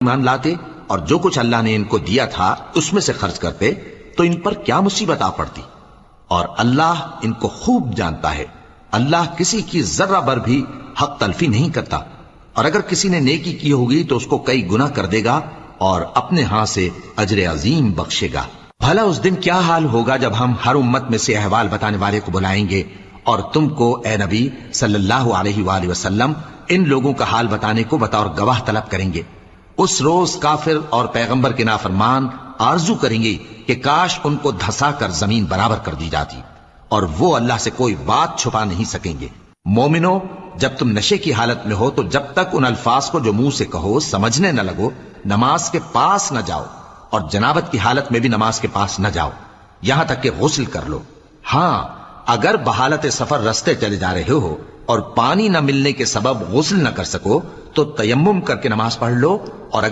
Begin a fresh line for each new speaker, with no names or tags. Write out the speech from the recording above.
ایمان لاتے اور جو کچھ اللہ نے ان کو دیا تھا اس میں سے خرچ کرتے تو ان پر کیا مصیبت آ پڑتی، اور اللہ ان کو خوب جانتا ہے۔ اللہ کسی کی ذرہ بر بھی حق تلفی نہیں کرتا، اور اگر کسی نے نیکی کی ہوگی تو اس کو کئی گنا کر دے گا اور اپنے ہاں سے اجر عظیم بخشے گا۔ بھلا اس دن کیا حال ہوگا جب ہم ہر امت میں سے احوال بتانے والے کو بلائیں گے اور تم کو اے نبی صلی اللہ علیہ وآلہ وسلم ان لوگوں کا حال بتانے کو بطور گواہ طلب کریں گے۔ اس روز کافر اور پیغمبر کے نافرمان آرزو کریں گے کہ کاش ان کو دھسا کر زمین برابر کر دی جاتی، اور وہ اللہ سے کوئی بات چھپا نہیں سکیں گے۔ مومنو، جب تم نشے کی حالت میں ہو تو جب تک ان الفاظ کو جو منہ سے کہو سمجھنے نہ لگو نماز کے پاس نہ جاؤ، اور جنابت کی حالت میں بھی نماز کے پاس نہ جاؤ یہاں تک کہ غسل کر لو۔ ہاں، اگر بحالت سفر رستے چلے جا رہے ہو اور پانی نہ ملنے کے سبب غسل نہ کر سکو تو تیمم کر کے نماز پڑھ لو، اور اگر